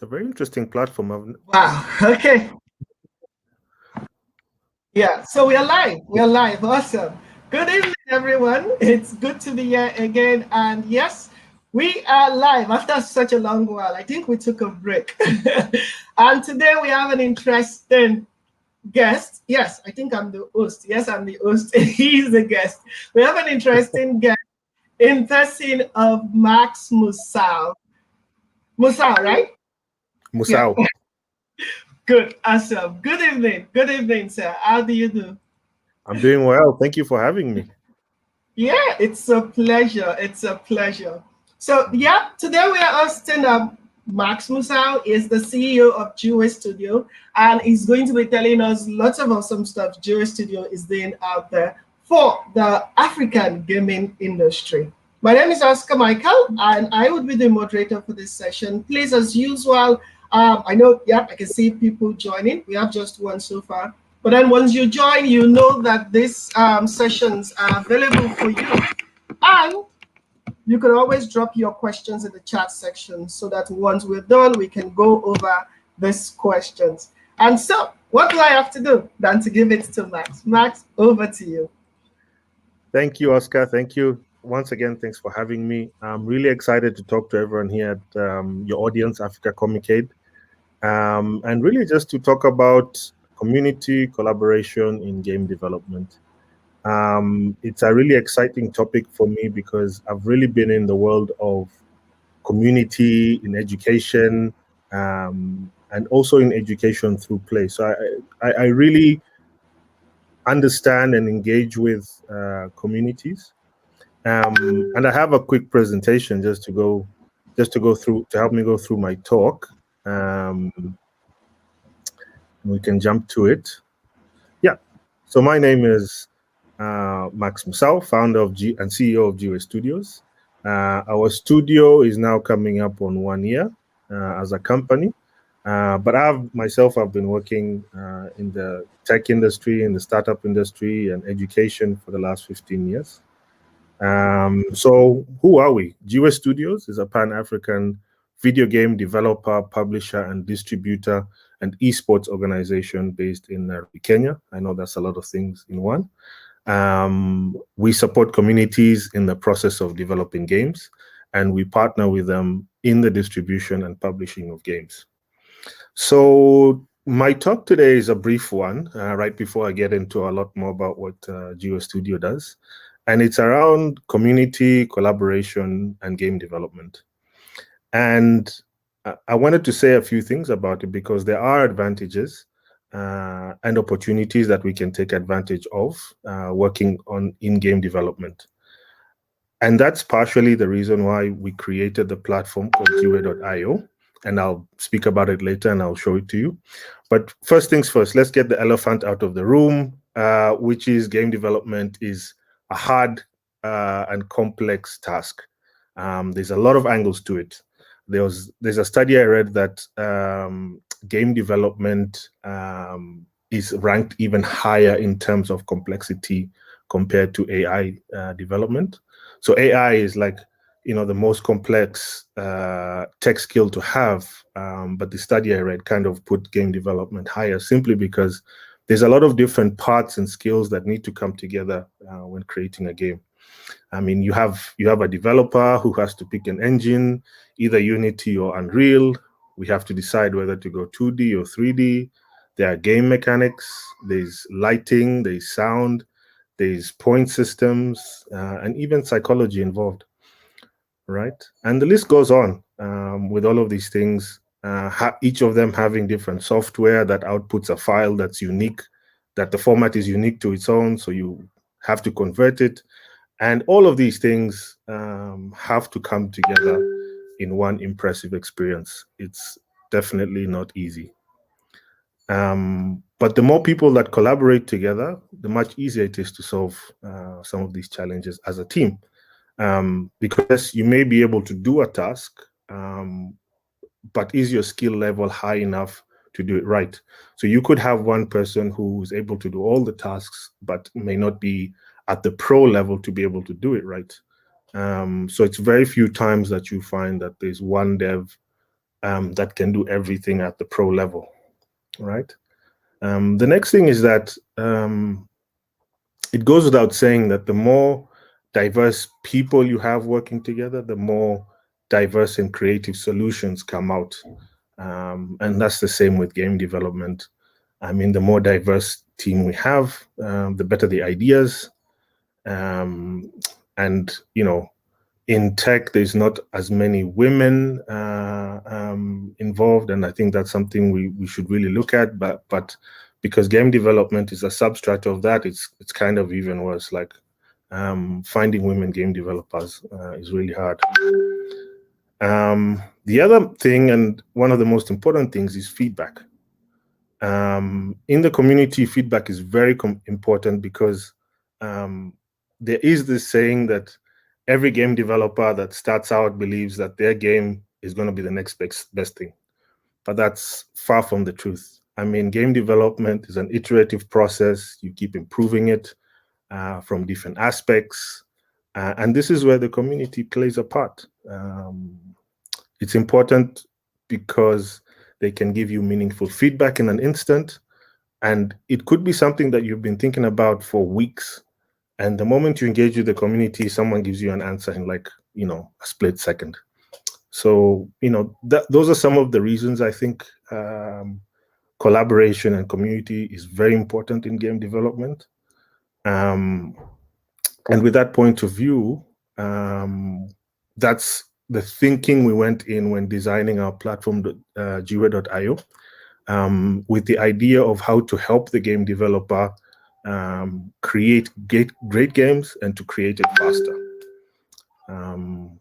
It's a very interesting platform. Wow. Okay. Yeah. So we are live. We are live. Awesome. Good evening, everyone. It's good to be here again. And yes, we are live after such a long while. I think we took a break. And today we have an interesting guest. Yes, I think I'm the host. Yes, I'm the host. He's the guest. We have an interesting guest in person of Max Musau. Musau, right? Yeah. Musau. Good. Awesome. Good evening. Good evening, sir. How do you do? I'm doing well. Thank you for having me. Yeah, it's a pleasure. It's a pleasure. So, yeah, today we are hosting Max Musau is the CEO of Jiwe Studio, and he's going to be telling us lots of awesome stuff Jiwe Studio is doing out there for the African gaming industry. My name is Oscar Michael, and I would be the moderator for this session. Please, as usual, I know, yeah, I can see people joining. We have just one so far. But then once you join, you know that these sessions are available for you. And you can always drop your questions in the chat section so that once we're done, we can go over these questions. And so, what do I have to do than to give it to Max? Max, over to you. Thank you, Oscar. Thank you. Once again, thanks for having me. I'm really excited to talk to everyone here at your audience, Africa Comicade, and really just to talk about community collaboration in game development. It's a really exciting topic for me because I've really been in the world of community in education and also in education through play. So I really understand and engage with communities. And I have a quick presentation just to go through to help me go through my talk. We can jump to it. Yeah. So my name is Max Musau, founder of and CEO of Jiwe Studios. Our studio is now coming up on 1 year as a company. But I've been working in the tech industry, in the startup industry, and education for the last 15 years. So who are we? Jiwe Studios is a Pan-African video game developer, publisher, and distributor and esports organization based in Nairobi, Kenya. I know that's a lot of things in one. We support communities in the process of developing games, and we partner with them in the distribution and publishing of games. So my talk today is a brief one, right before I get into a lot more about what Jiwe Studio does. And it's around community collaboration and game development. And I wanted to say a few things about it because there are advantages and opportunities that we can take advantage of working on in-game development. And that's partially the reason why we created the platform called Jiwe.io. And I'll speak about it later and I'll show it to you. But first things first, let's get the elephant out of the room, which is game development is a hard and complex task. There's a lot of angles to it. There's a study I read that game development is ranked even higher in terms of complexity compared to AI development. So AI is like, the most complex tech skill to have. But the study I read kind of put game development higher simply because there's a lot of different parts and skills that need to come together when creating a game. I mean, you have a developer who has to pick an engine, either Unity or Unreal. We have to decide whether to go 2D or 3D. There are game mechanics, there's lighting, there's sound, there's point systems, and even psychology involved, right? And the list goes on with all of these things, each of them having different software that outputs a file that's unique, that the format is unique to its own, so you have to convert it. And all of these things have to come together in one impressive experience. It's definitely not easy. But the more people that collaborate together, the much easier it is to solve some of these challenges as a team. Because you may be able to do a task, but is your skill level high enough to do it right? So you could have one person who's able to do all the tasks, but may not be at the pro level to be able to do it right. So it's very few times that you find that there's one dev that can do everything at the pro level, right? The next thing is that it goes without saying that the more diverse people you have working together, the more diverse and creative solutions come out. And that's the same with game development. I mean, the more diverse team we have, the better the ideas. And, you know, in tech, there's not as many women involved, and I think that's something we should really look at. But because game development is a substrate of that, it's kind of even worse. Like finding women game developers is really hard. The other thing, and one of the most important things, is feedback. In the community, feedback is very important because there is this saying that every game developer that starts out believes that their game is going to be the next best thing. But that's far from the truth. I mean, game development is an iterative process. You keep improving it from different aspects. And this is where the community plays a part. It's important because they can give you meaningful feedback in an instant. And it could be something that you've been thinking about for weeks. And the moment you engage with the community, someone gives you an answer in like, you know, a split second. So, you know, those are some of the reasons I think collaboration and community is very important in game development. And with that point of view, that's the thinking we went in when designing our platform, Jiwe.io, with the idea of how to help the game developer create great games and to create it faster.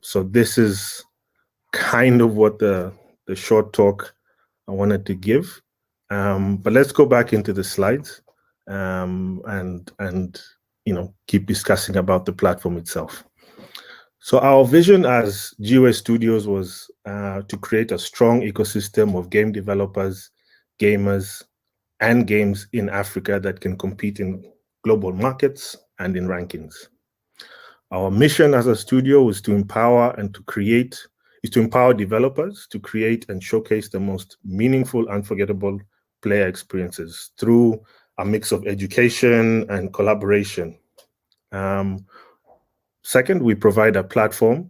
So this is kind of what the short talk I wanted to give. But let's go back into the slides and you know, keep discussing about the platform itself. So our vision as Jiwe Studios was to create a strong ecosystem of game developers, gamers, and games in Africa that can compete in global markets and in rankings. Our mission as a studio is to empower developers to create and showcase the most meaningful, unforgettable player experiences through a mix of education and collaboration. Second, we provide a platform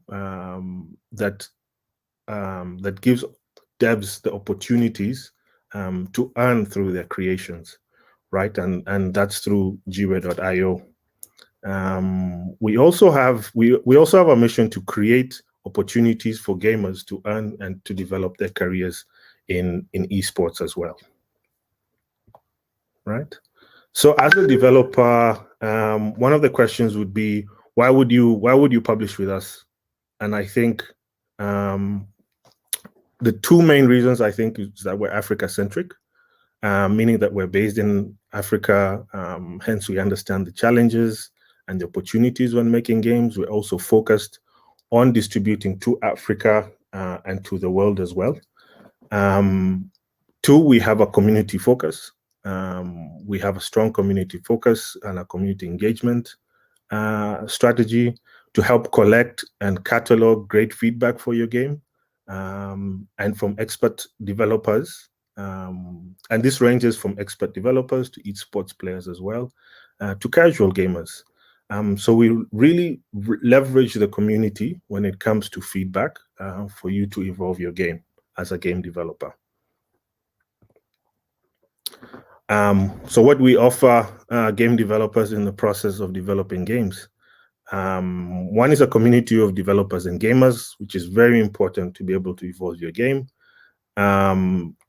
that gives devs the opportunities to earn through their creations, right? And that's through Jiwe.io. We also have a mission to create opportunities for gamers to earn and to develop their careers in esports as well, right? So as a developer, one of the questions would be, why would you publish with us? And I think the two main reasons, I think, is that we're Africa-centric, meaning that we're based in Africa, hence we understand the challenges and the opportunities when making games. We're also focused on distributing to Africa and to the world as well. Two, we have a community focus. We have a strong community focus and a community engagement strategy to help collect and catalog great feedback for your game and from expert developers. And this ranges from expert developers to esports players as well, to casual gamers. So we really leverage the community when it comes to feedback for you to evolve your game as a game developer. So what we offer game developers in the process of developing games. One is a community of developers and gamers, which is very important to be able to evolve your game.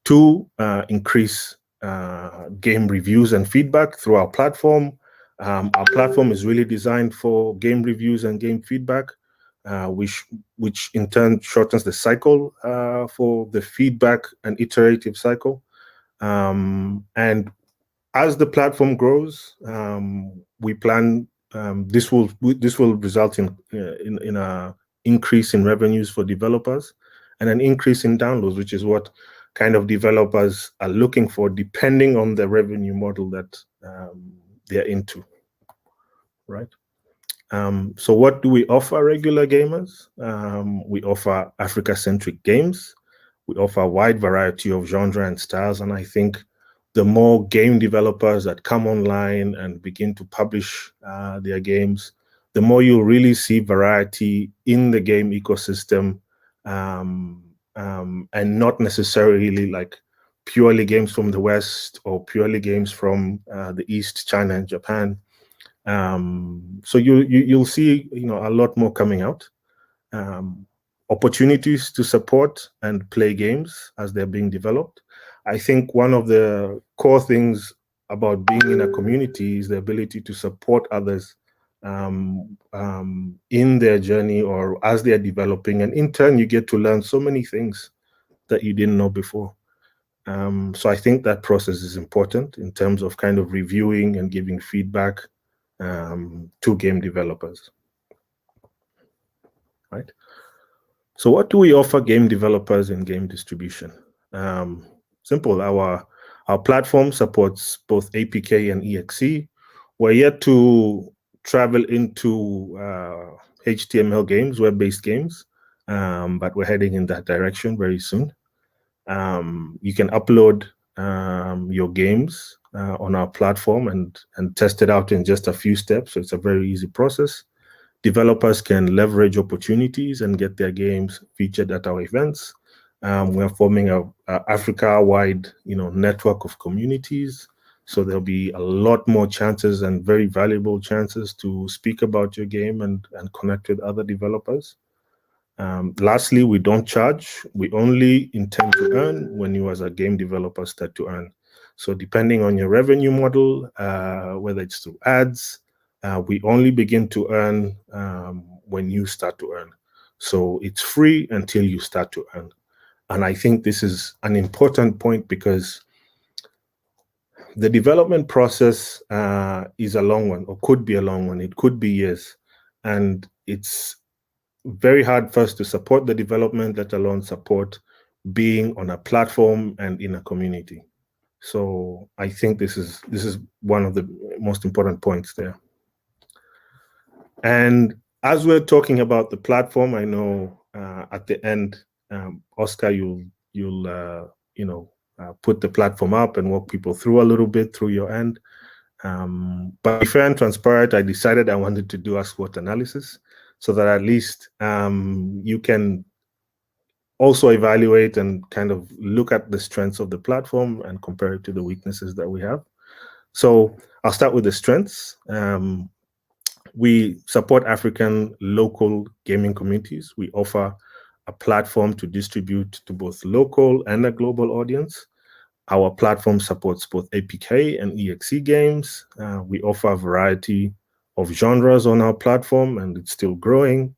Two, increase game reviews and feedback through our platform. Our platform is really designed for game reviews and game feedback, which in turn shortens the cycle for the feedback and iterative cycle. And as the platform grows, we plan this will result in an increase in revenues for developers and an increase in downloads, which is what kind of developers are looking for, depending on the revenue model that they're into, right? So what do we offer regular gamers? We offer Africa-centric games We offer a wide variety of genre and styles, and I think the more game developers that come online and begin to publish their games, the more you'll really see variety in the game ecosystem, and not necessarily like purely games from the West or purely games from the East, China and Japan. So you'll see, a lot more coming out. Opportunities to support and play games as they're being developed. I think one of the core things about being in a community is the ability to support others in their journey or as they're developing. And in turn, you get to learn so many things that you didn't know before. So I think that process is important in terms of kind of reviewing and giving feedback to game developers, right? So what do we offer game developers in game distribution? Simple. Our platform supports both APK and EXE. We're yet to travel into HTML games, web-based games, but we're heading in that direction very soon. You can upload your games on our platform and test it out in just a few steps. So it's a very easy process. Developers can leverage opportunities and get their games featured at our events. We're forming a Africa-wide, network of communities. So there'll be a lot more chances and very valuable chances to speak about your game and connect with other developers. Lastly, we don't charge. We only intend to earn when you as a game developer start to earn. So depending on your revenue model, whether it's through ads, we only begin to earn when you start to earn. So it's free until you start to earn. And I think this is an important point because the development process is a long one, or could be a long one. It could be years. And it's very hard for us to support the development, let alone support being on a platform and in a community. So I think this is one of the most important points there. And as we're talking about the platform, I know at the end, Oscar, you'll put the platform up and walk people through a little bit through your end. But to be fair and transparent, I decided I wanted to do a SWOT analysis so that at least you can also evaluate and kind of look at the strengths of the platform and compare it to the weaknesses that we have. So I'll start with the strengths. We support African local gaming communities. We offer a platform to distribute to both local and a global audience. Our platform supports both APK and EXE games. We offer a variety of genres on our platform, and it's still growing.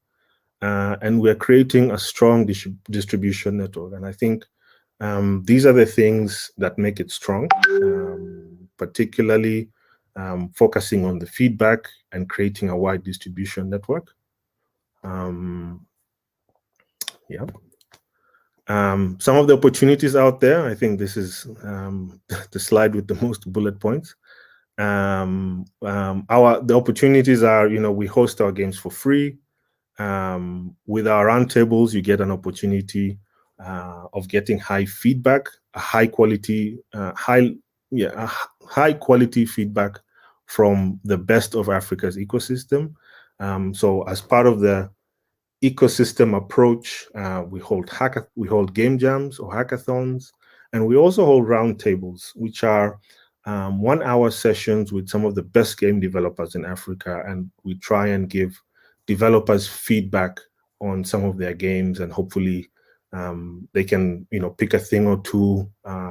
And we're creating a strong distribution network. And I think these are the things that make it strong, particularly focusing on the feedback and creating a wide distribution network. Some of the opportunities out there, I think this is the slide with the most bullet points. The opportunities are, we host our games for free. With our roundtables, you get an opportunity of getting high feedback, high quality feedback from the best of Africa's ecosystem. So as part of the ecosystem approach, we hold game jams or hackathons, and we also hold roundtables, which are 1-hour sessions with some of the best game developers in Africa, and we try and give developers feedback on some of their games, and hopefully they can pick a thing or two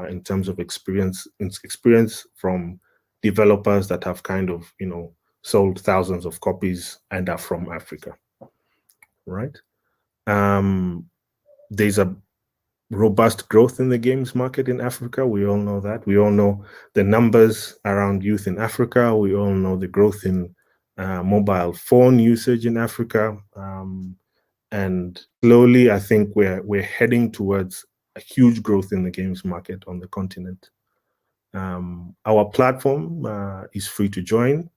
in terms of experience from developers that have kind of sold thousands of copies and are from Africa, right? There's a robust growth in the games market in Africa. We all know that. We all know the numbers around youth in Africa. We all know the growth in mobile phone usage in Africa. And slowly, I think we're heading towards a huge growth in the games market on the continent. Our platform is free to join,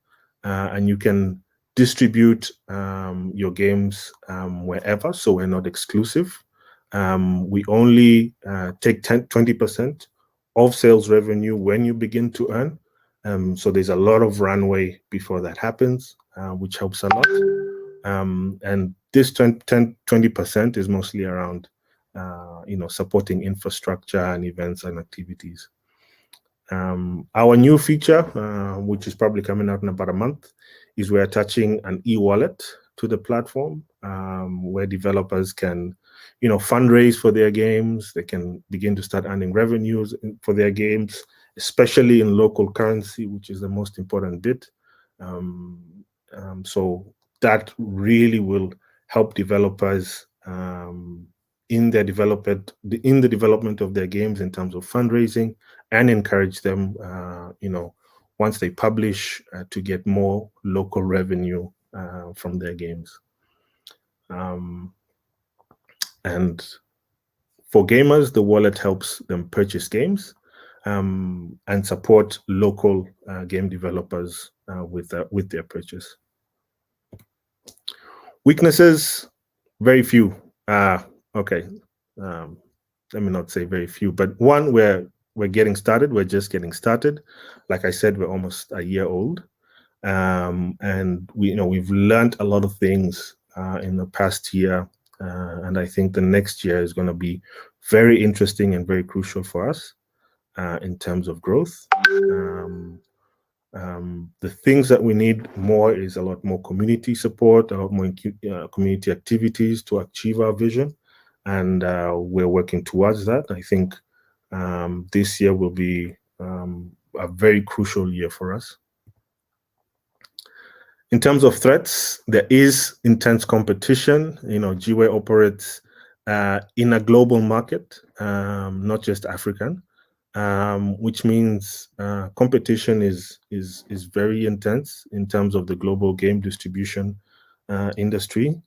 and you can distribute your games wherever, so we're not exclusive. We only take 20% of sales revenue when you begin to earn. So there's a lot of runway before that happens, which helps a lot. And this 20% is mostly around, supporting infrastructure and events and activities. Our new feature, which is probably coming out in about a month, is we're attaching an e-wallet to the platform, where developers can, fundraise for their games. They can begin to start earning revenues for their games, especially in local currency, which is the most important bit. So that really will help developers in the development of their games in terms of fundraising, and encourage them, once they publish, to get more local revenue from their games. And for gamers, the wallet helps them purchase games and support local game developers with their purchase. Weaknesses, very few. Okay, let me not say very few, but one, we're getting started. We're just getting started. Like I said, we're almost a year old, and we've learned a lot of things in the past year, and I think the next year is going to be very interesting and very crucial for us in terms of growth. The things that we need more is a lot more community support, a lot more community activities to achieve our vision, and we're working towards that. I think this year will be a very crucial year for us. In terms of threats, there is intense competition. Jiwe operates in a global market, not just African, which means competition is very intense in terms of the global game distribution industry.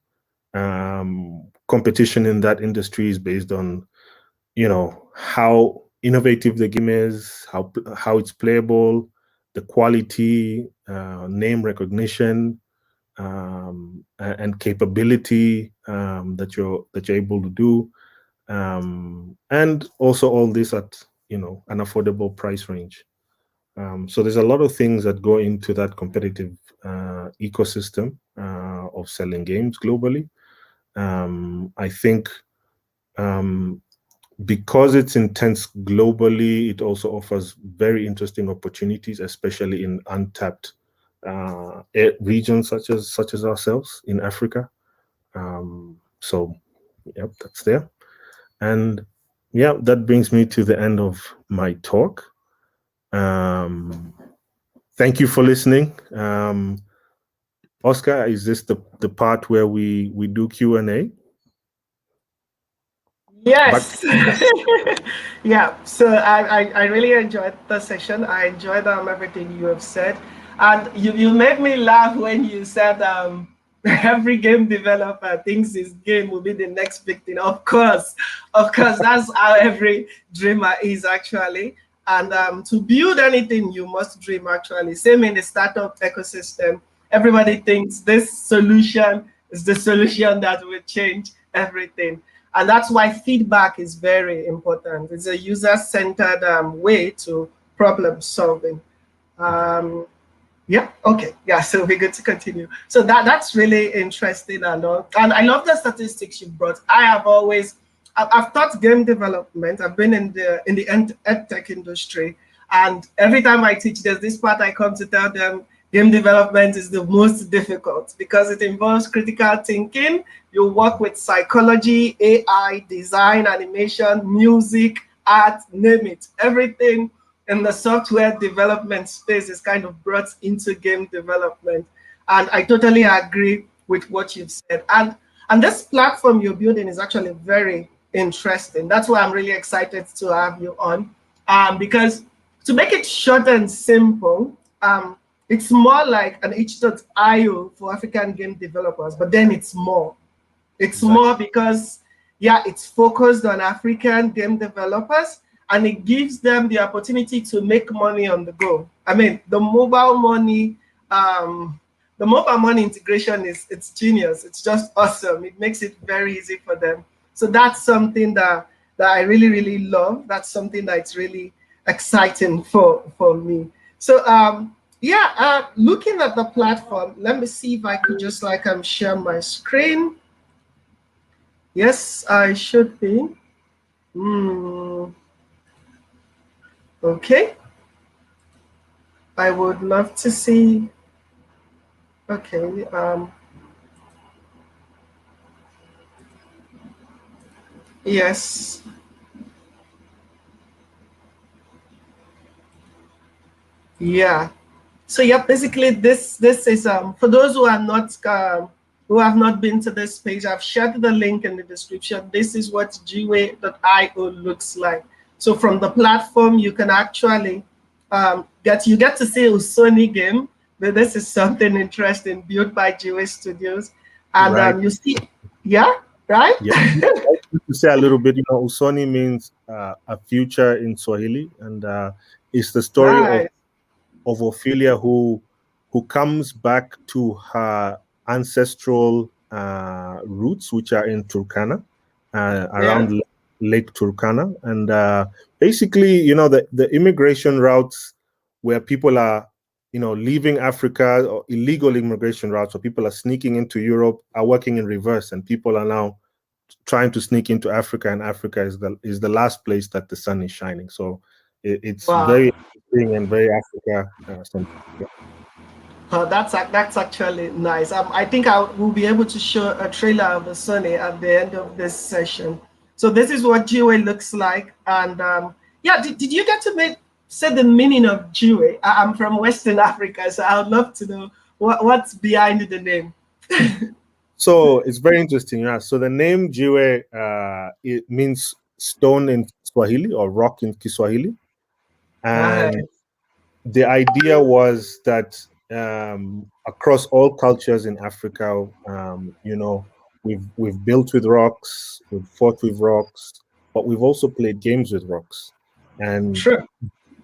Competition in that industry is based on, how innovative the game is, how it's playable, the quality, name recognition, and capability that you're able to do, and also all this at an affordable price range. So there's a lot of things that go into that competitive ecosystem of selling games globally. I think because it's intense globally, it also offers very interesting opportunities, especially in untapped regions such as ourselves in Africa. So, yep, that's there. And yeah, that brings me to the end of my talk. Thank you for listening. Oscar, is this the part where we do Q&A? Yes. Yeah. So I really enjoyed the session. I enjoyed everything you have said, and you made me laugh when you said every game developer thinks his game will be the next big thing. Of course, that's how every dreamer is actually. And to build anything, you must dream actually. Same in the startup ecosystem. Everybody thinks this solution is the solution that will change everything. And that's why feedback is very important. It's a user-centered way to problem solving. Yeah, okay. Yeah, so we're good to continue. So that's really interesting and all. And I love the statistics you brought. I've taught game development. I've been in the ed tech industry. And every time I teach, there's this part I come to tell them, game development is the most difficult because it involves critical thinking. You work with psychology, AI, design, animation, music, art, name it. Everything in the software development space is kind of brought into game development. And I totally agree with what you've said. And this platform you're building is actually very interesting. That's why I'm really excited to have you on. Because to make it short and simple, it's more like an itch.io for African game developers, but then it's more. It's exactly. More because, yeah, it's focused on African game developers, and it gives them the opportunity to make money on the go. I mean, the mobile money integration it's genius. It's just awesome. It makes it very easy for them. So that's something that I really, really love. That's something that's really exciting for me. So yeah, looking at the platform, let me see if I could just share my screen. Yes, I should be. Okay. I would love to see. Okay. Yes. Yeah. So yeah, basically this is for those who are not who have not been to this page, I've shared the link in the description. This is what Jiwe.io looks like. So from the platform, you can actually get to see a Sony game. But this is something interesting built by Jiwe Studios, and Right. you see, yeah, right. Yeah. To say a little bit, Usoni means a future in Swahili, and it's the story Nice. of Ophelia who comes back to her ancestral roots, which are in Turkana, around Lake Turkana, and basically, the immigration routes where people are, leaving Africa, or illegal immigration routes, where people are sneaking into Europe, are working in reverse, and people are now trying to sneak into Africa, and Africa is the last place that the sun is shining. So it's very interesting and very Africa centric. Yeah. That's actually nice. I think I will be able to show a trailer of the Sunny at the end of this session. So this is what Jiwe looks like, and yeah, did you get to say the meaning of Jiwe? I'm from Western Africa, so I would love to know what's behind the name. So it's very interesting. Yeah. So the name Jiwe it means stone in Swahili or rock in Kiswahili, and the idea was that across all cultures in Africa, we've built with rocks, we've fought with rocks, but we've also played games with rocks. And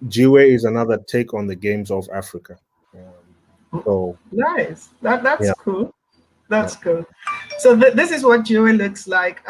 Jiwe is another take on the games of Africa. So nice. That's cool. That's cool. So this is what Jiwe looks like.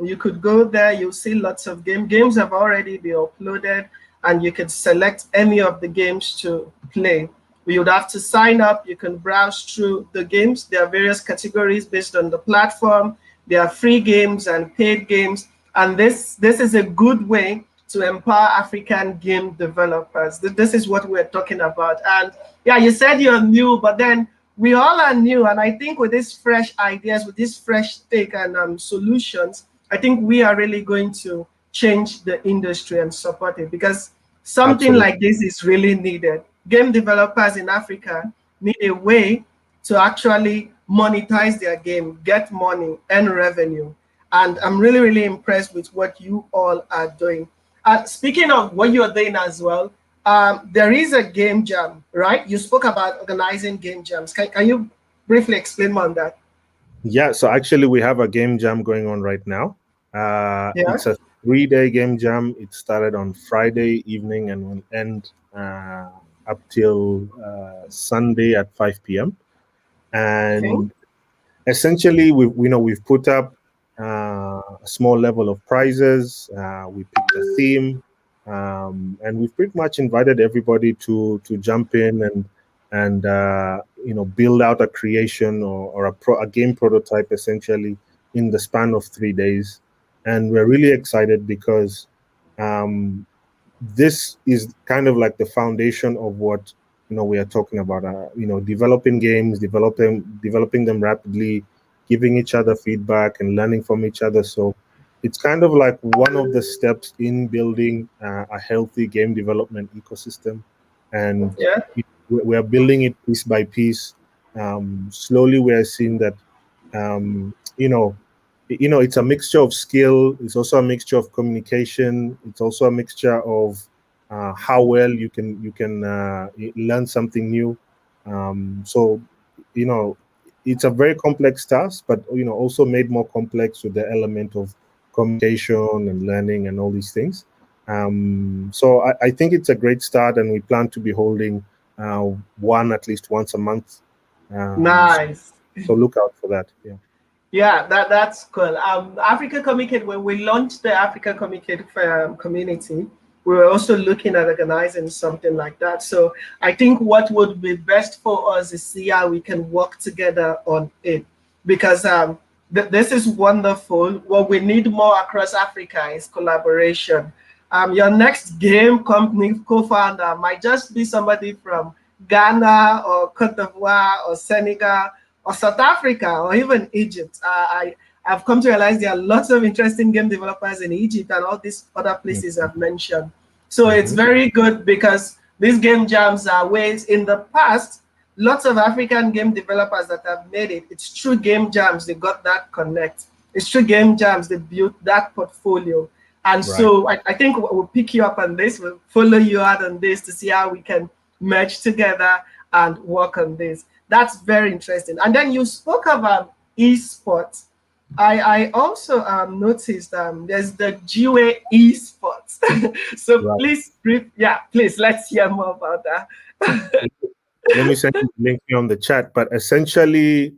You could go there, you'll see lots of games have already been uploaded, and you can select any of the games to play. You would have to sign up. You can browse through the games. There are various categories based on the platform. There are free games and paid games, and this is a good way to empower African game developers. This is what we're talking about. And yeah, you said you're new, but then we all are new, and I think with these fresh ideas, with this fresh take and solutions, I think we are really going to change the industry and support it, because something like this is really needed. Game developers in Africa need a way to actually monetize their game, get money, earn revenue. And I'm really, really impressed with what you all are doing. Speaking of what you're doing as well, there is a game jam, right? You spoke about organizing game jams. Can you briefly explain more on that? Yeah, so actually we have a game jam going on right now. It's a 3-day game jam. It started on Friday evening and will end up till Sunday at 5 p.m. And essentially, we've put up a small level of prizes. We picked a theme, and we've pretty much invited everybody to jump in and build out a creation or a game prototype, essentially, in the span of 3 days. And we're really excited because this is kind of like the foundation of what we are talking about. Developing games, developing them rapidly, giving each other feedback and learning from each other. So it's kind of like one of the steps in building a healthy game development ecosystem, and we're building it piece by piece. Slowly, we're seeing that it's a mixture of skill. It's also a mixture of communication. It's also a mixture of how well you can learn something new. So it's a very complex task, but also made more complex with the element of communication and learning and all these things. So I think it's a great start, and we plan to be holding one at least once a month. Nice. So look out for that. Yeah. Yeah, that's cool. Africa Communicate, when we launched the Africa Communicate community, we were also looking at organizing something like that. So I think what would be best for us is see how we can work together on it, because this is wonderful. What we need more across Africa is collaboration. Your next game company co-founder might just be somebody from Ghana or Cote d'Ivoire or Senegal or South Africa or even Egypt. I've come to realize there are lots of interesting game developers in Egypt and all these other places I've mentioned. So it's very good because these game jams are ways in the past. Lots of African game developers that have made it. It's true game jams, they got that connect. It's true game jams, they built that portfolio. And Right. so I think we'll pick you up on this. We'll follow you out on this to see how we can merge together and work on this. That's very interesting. And then you spoke about esports. I also noticed there's the Jiwe esports. So Right. please let's hear more about that. Let me send you the link here on the chat. But essentially,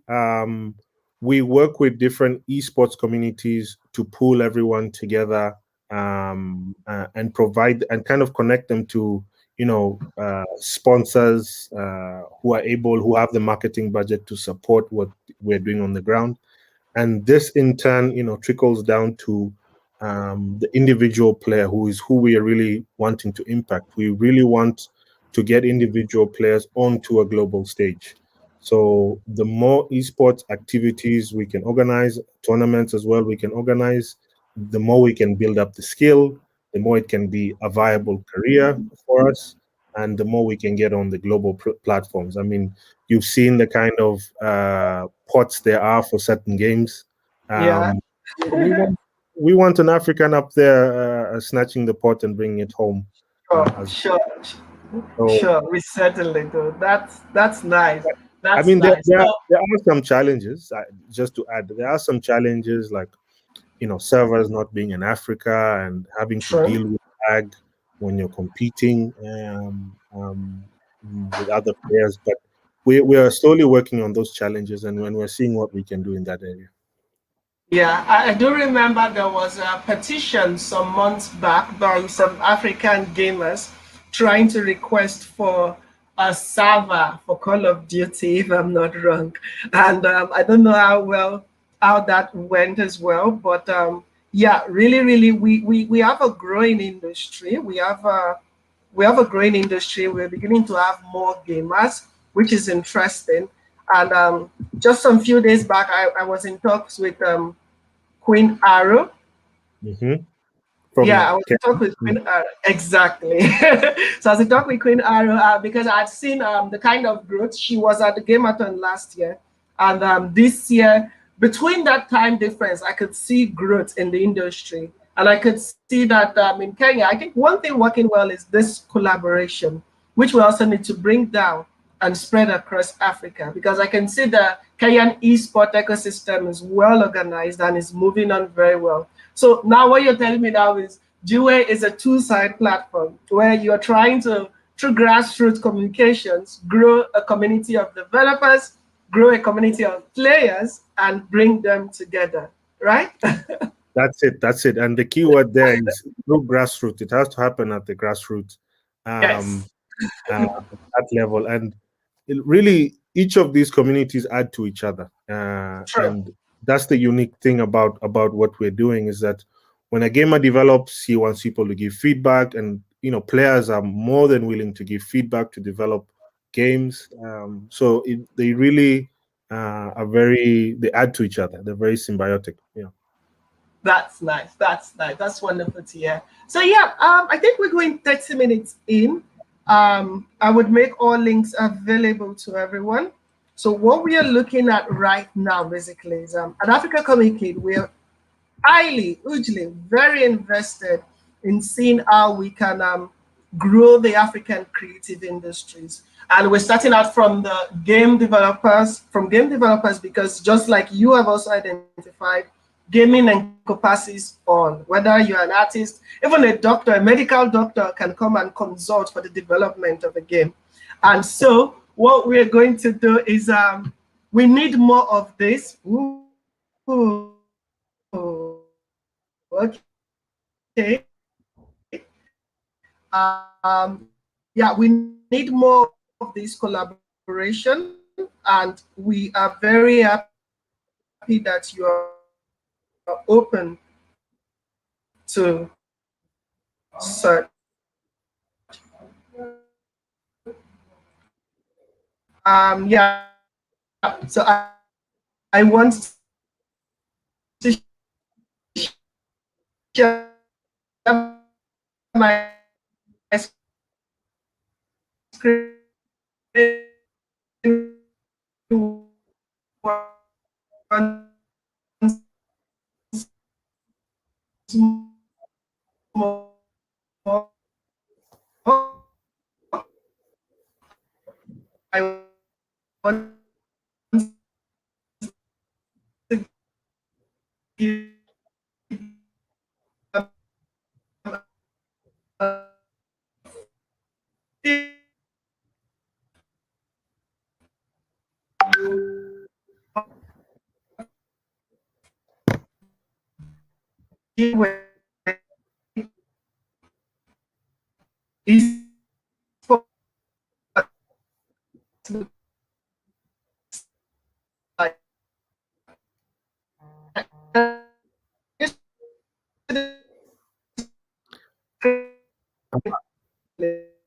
we work with different esports communities to pull everyone together, and provide and kind of connect them to sponsors who have the marketing budget to support what we're doing on the ground. And this in turn trickles down to the individual player, who we are really wanting to impact. We really want to get individual players onto a global stage. So the more esports activities we can organize, tournaments as well we can organize, the more we can build up the skill, the more it can be a viable career for us, and the more we can get on the global platforms. I mean, you've seen the kind of pots there are for certain games. Yeah. We want we want an African up there snatching the pot and bringing it home. Sure, As sure, so, sure. We certainly do. That's nice. I That's mean, nice. So there are some challenges. Just to add, there are some challenges like servers not being in Africa and having to true. deal with lag when you're competing with other players. But we are slowly working on those challenges, and when we're seeing what we can do in that area. Yeah, I do remember there was a petition some months back by some African gamers trying to request for a server for Call of Duty, if I'm not wrong. And I don't know how that went as well, but yeah, really, really, we have a growing industry. We have a growing industry. We're beginning to have more gamers, which is interesting. And just some few days back, I was in talks with Queen Arrow. Hmm. Yeah, I From was in talk with Queen Arrow. Exactly. So I was in talk with Queen Arrow because I'd seen the kind of growth. She was at the Gameathon last year. And this year, between that time difference, I could see growth in the industry. And I could see that in Kenya, I think one thing working well is this collaboration, which we also need to bring down and spread across Africa, because I can see the Kenyan esport ecosystem is well organized and is moving on very well. So now what you're telling me now is Jiwe is a two-side platform where you're trying to, through grassroots communications, grow a community of developers, grow a community of players, and bring them together, right? That's it. That's it. And the key word there is through grassroots. It has to happen at the grassroots, Yes, at that level. And really, each of these communities add to each other. true. And that's the unique thing about what we're doing, is that when a gamer develops, he wants people to give feedback, and players are more than willing to give feedback to develop games. So they really they add to each other. They're very symbiotic. Yeah. That's nice. That's nice. That's wonderful to hear. So yeah, I think we're going 30 minutes in. I would make all links available to everyone. So what we are looking at right now, basically, is at Africa Communicate, we're hugely, very invested in seeing how we can grow the African creative industries. And we're starting out from the game developers, because just like you have also identified, gaming encompasses all. Whether you're an artist, even a doctor, a medical doctor can come and consult for the development of a game. And so what we're going to do is we need more of this. We will Okay. Yeah, we need more of this collaboration, and we are very happy that you are open to such. Yeah. So I want to share my screen more. I want to give is for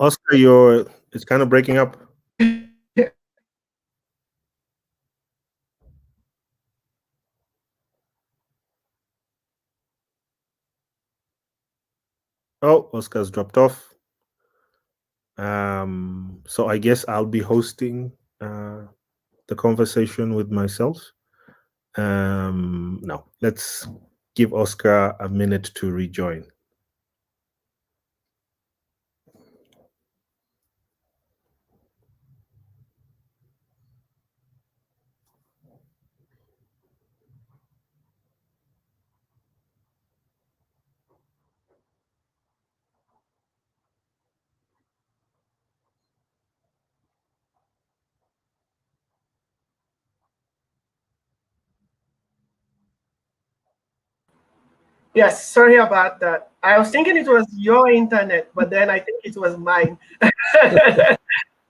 Oscar, it's kind of breaking up. Oh, Oscar's dropped off. So I guess I'll be hosting the conversation with myself. No, let's give Oscar a minute to rejoin. Yes, sorry about that. I was thinking it was your internet, but then I think it was mine.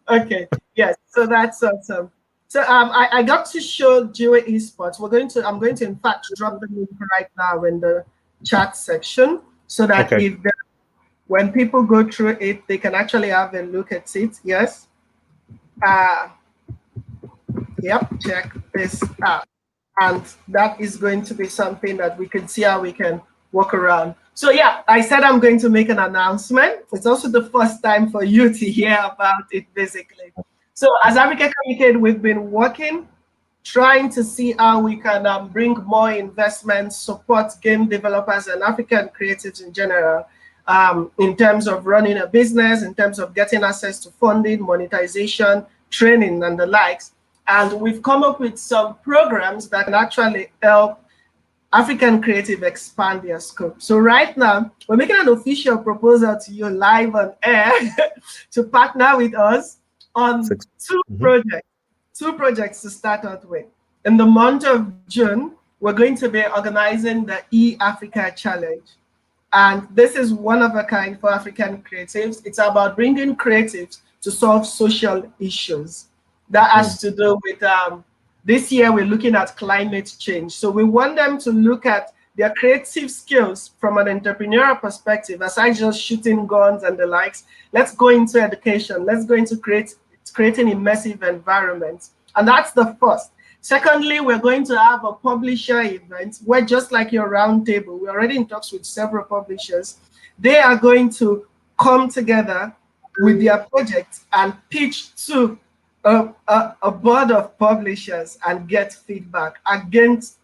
Okay, yes, so that's awesome. So I got to show Jiwe Esports. I'm going to in fact drop the link right now in the chat section so that Okay. when people go through it, they can actually have a look at it. Yes. Yep, check this out. And that is going to be something that we can see how we can work around. So yeah, I said I'm going to make an announcement. It's also the first time for you to hear about it, basically. So as Africa Communicate, we've been working, trying to see how we can bring more investment, support game developers and African creatives in general, in terms of running a business, in terms of getting access to funding, monetization, training, and the likes. And we've come up with some programs that can actually help African creative expand their scope. So right now, we're making an official proposal to you live on air to partner with us on two projects to start out with. In the month of June, we're going to be organizing the E-Africa Challenge. And this is one of a kind for African creatives. It's about bringing creatives to solve social issues. That has to do with, this year we're looking at climate change. So we want them to look at their creative skills from an entrepreneurial perspective, aside just shooting guns and the likes. Let's go into education. Let's go into creating immersive environments. And that's the first. Secondly, we're going to have a publisher event where, just like your roundtable, we're already in talks with several publishers. They are going to come together with their projects and pitch to a board of publishers and get feedback against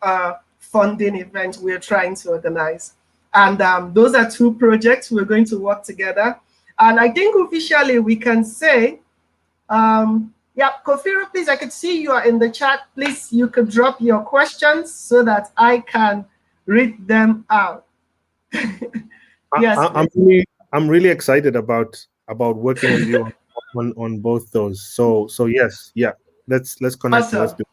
funding event we're trying to organize. And those are two projects we're going to work together. And I think officially we can say, yeah, Kofiro, please, I could see you are in the chat. Please, you could drop your questions so that I can read them out. Yes, I'm really excited about working with you on both those. So yes, yeah, let's connect. Awesome. Let's do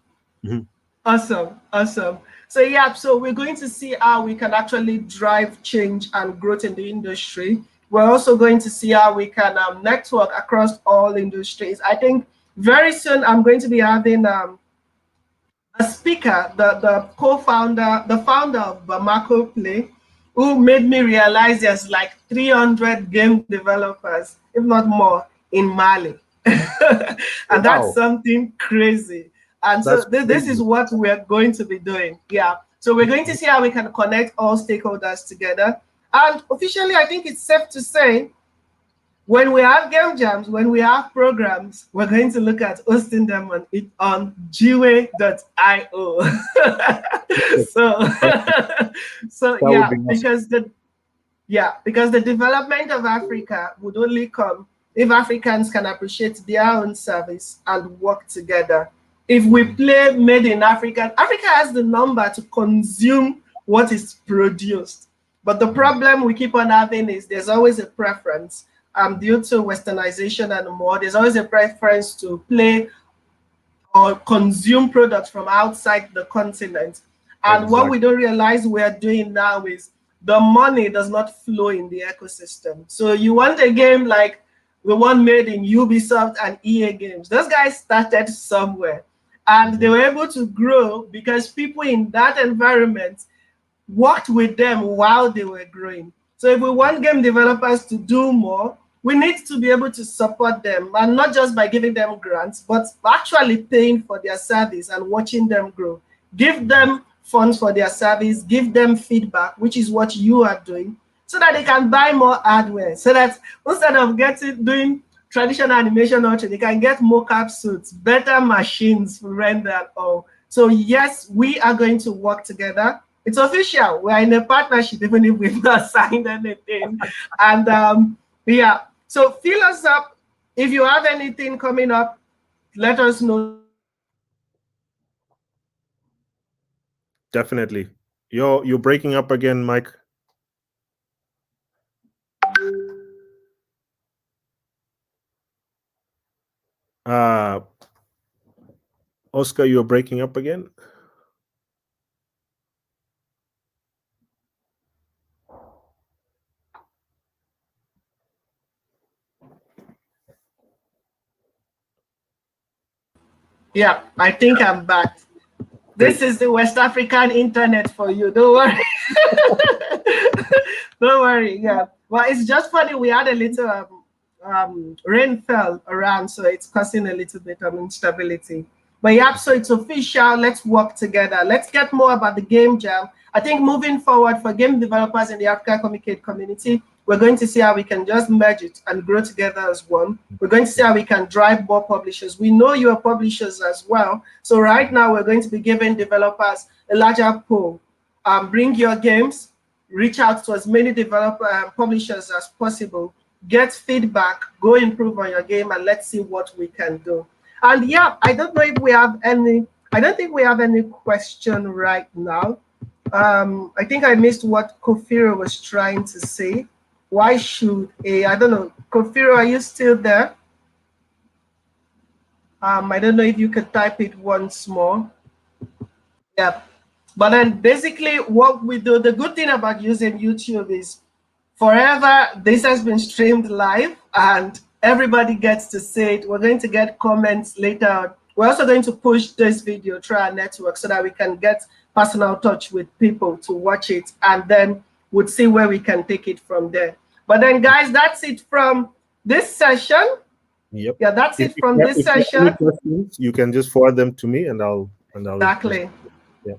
it. Awesome, awesome. So yeah, so we're going to see how we can actually drive change and growth in the industry. We're also going to see how we can network across all industries. I think very soon I'm going to be having a speaker, the co-founder, the founder of Bamako Play, who made me realize there's like 300 game developers, if not more, in Mali. And that's Wow, something crazy. And so that's this is crazy. what we're going to be doing. Yeah. So we're going to see how we can connect all stakeholders together. And officially, I think it's safe to say when we have game jams, when we have programs, we're going to look at hosting them on Jiwe.io. So, so That would yeah, be awesome. because the development of Africa would only come if Africans can appreciate their own service and work together. If we play made in Africa, Africa has the number to consume what is produced. But the problem we keep on having is there's always a preference due to westernization and more. There's always a preference to play or consume products from outside the continent. And what we Exactly. don't realize we are doing now is the money does not flow in the ecosystem. So you want a game like the one made in Ubisoft and EA games. Those guys started somewhere and they were able to grow because people in that environment worked with them while they were growing. So if we want game developers to do more, we need to be able to support them, and not just by giving them grants, but actually paying for their service and watching them grow. Give them funds for their service, give them feedback, which is what you are doing, so that they can buy more hardware. So that instead of doing traditional animation also, they can get mocap suits, better machines for render and all. So yes, we are going to work together. It's official. We're in a partnership, even if we've not signed anything. And yeah, so fill us up. If you have anything coming up, let us know. Definitely. You're breaking up again, Mike. Uh Oscar, you're breaking up again. Yeah, I think I'm back. This Great. is the West African internet for you. Don't worry. Don't worry. Yeah. Well, it's just funny. We had a little rain fell around, so it's causing a little bit of instability. But yeah, so it's official. Let's work together. Let's get more about the game jam. I think moving forward for game developers in the Africa Communicate community, we're going to see how we can just merge it and grow together as one. We're going to see how we can drive more publishers. We know you are publishers as well. So right now we're going to be giving developers a larger pool. Bring your games, reach out to as many developer publishers as possible, get feedback, go improve on your game, and let's see what we can do. And yeah, I don't know if we have any, I don't think we have any question right now. I think I missed what Kofiro was trying to say. Why should I don't know, Kofiro, are you still there? I don't know if you could type it once more. Yeah. But then basically what we do, the good thing about using YouTube is forever this has been streamed live and everybody gets to see it. We're going to get comments later. We're also going to push this video through our network so that we can get personal touch with people to watch it, and then we'll see where we can take it from there. But then guys, that's it from this session. Yep. Yeah, that's If it you from have, this if you have any session. questions, you can just forward them to me, and I'll Exactly. yeah.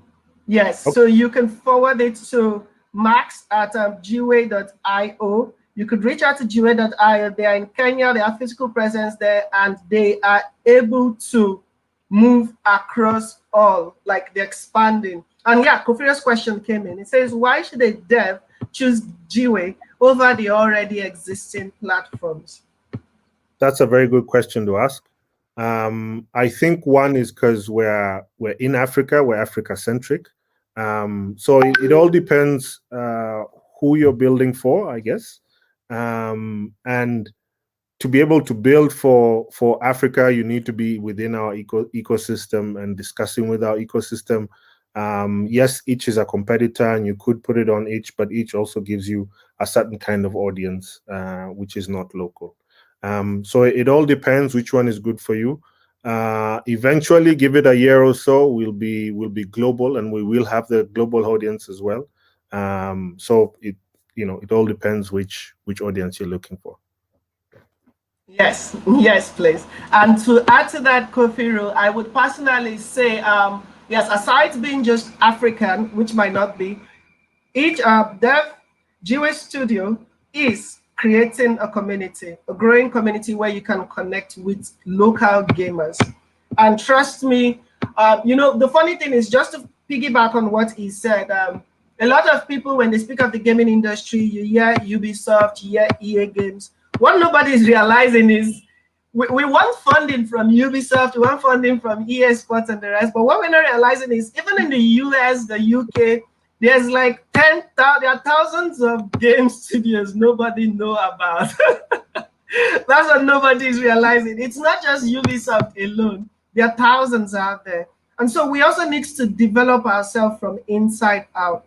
Yes, Okay. so you can forward it to max at jiwe.io. You could reach out to jiwe.io. They are in Kenya, they have physical presence there, and they are able to move across all, like they're expanding. And yeah, Kofiro's question came in. It says, why should a dev choose Jiwe over the already existing platforms? That's a very good question to ask. I think one is because we're in Africa, we're Africa centric. So it all depends who you're building for, I guess. And to be able to build for Africa, you need to be within our ecosystem and discussing with our ecosystem. Yes, each is a competitor, and you could put it on each, but each also gives you a certain kind of audience, which is not local. So it all depends which one is good for you. Eventually, give it a year or so, we'll be global, and we will have the global audience as well. So it all depends which audience you're looking for. Yes, yes, please. And to add to that, Kofiru, I would personally say, yes, aside being just African, which might not be, each Jiwe Studio is creating a community, a growing community where you can connect with local gamers. And trust me, the funny thing is, just to piggyback on what he said, a lot of people, when they speak of the gaming industry, you hear Ubisoft, you hear EA Games. What nobody is realizing is we want funding from Ubisoft, we want funding from EA Sports and the rest, but what we're not realizing is even in the US, the UK, there's like there are thousands of game studios nobody know about. That's what nobody is realizing. It's not just Ubisoft alone. There are thousands out there. And so we also need to develop ourselves from inside out.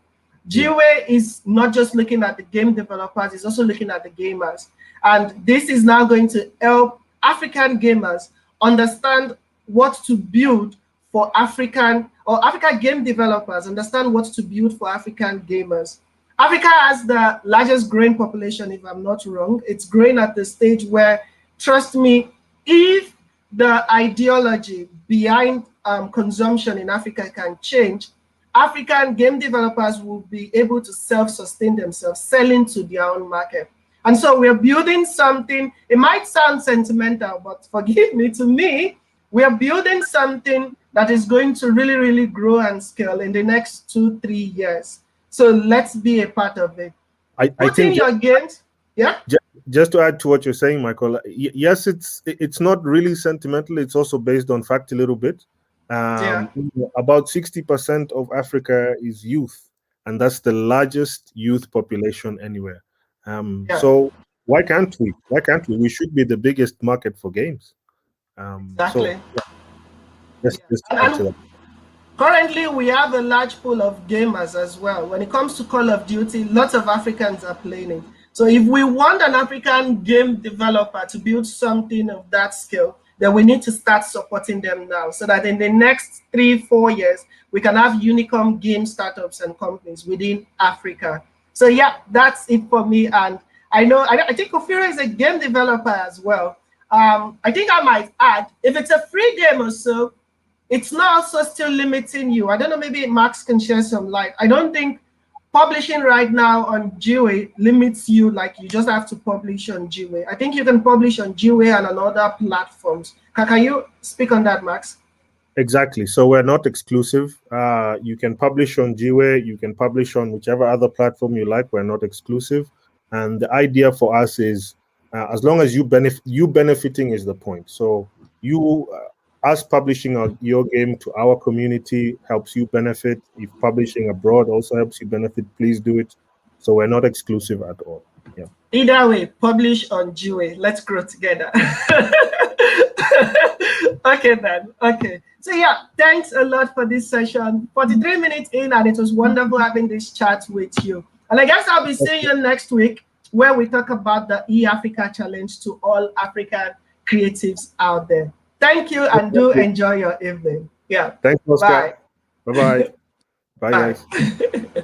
Jiwe is not just looking at the game developers, it's also looking at the gamers. And this is now going to help African gamers understand what to build for African game developers, understand what to build for African gamers. Africa has the largest growing population, if I'm not wrong. It's growing at the stage where, trust me, if the ideology behind consumption in Africa can change, African game developers will be able to self-sustain themselves, selling to their own market. And so we're building something, it might sound sentimental, but forgive me, to me, we're building something that is going to really, really grow and scale in the next 2-3 years. So let's be a part of it. I think your games, yeah? Just to add to what you're saying, Michael, yes, it's not really sentimental. It's also based on fact a little bit. About 60% of Africa is youth, and that's the largest youth population anywhere. So why can't we? We should be the biggest market for games. Exactly. Just add to that. Currently, we have a large pool of gamers as well. When it comes to Call of Duty, lots of Africans are playing it. So if we want an African game developer to build something of that scale, then we need to start supporting them now, so that in the next 3-4 years, we can have unicorn game startups and companies within Africa. So yeah, that's it for me. And I think Kofiru is a game developer as well. I think I might add, if it's a free game or so, it's not also still limiting you. I don't know, maybe Max can share some light. I don't think publishing right now on Jiwe limits you, like you just have to publish on Jiwe. I think you can publish on Jiwe and on other platforms. Can you speak on that, Max? Exactly. So we're not exclusive. You can publish on Jiwe, you can publish on whichever other platform you like. We're not exclusive. And the idea for us is, as long as you benefiting is the point. So us publishing your game to our community helps you benefit. If publishing abroad also helps you benefit, please do it. So we're not exclusive at all. Yeah. Either way, publish on Jiwe. Let's grow together. Okay then. Okay. So yeah, thanks a lot for this session. 43 minutes in, and it was wonderful having this chat with you. And I guess I'll be seeing you next week, where we talk about the eAfrica Challenge to all African creatives out there. Thank you, and do enjoy your evening. Yeah. Thanks, Oscar. Bye. Bye-bye. Bye, guys.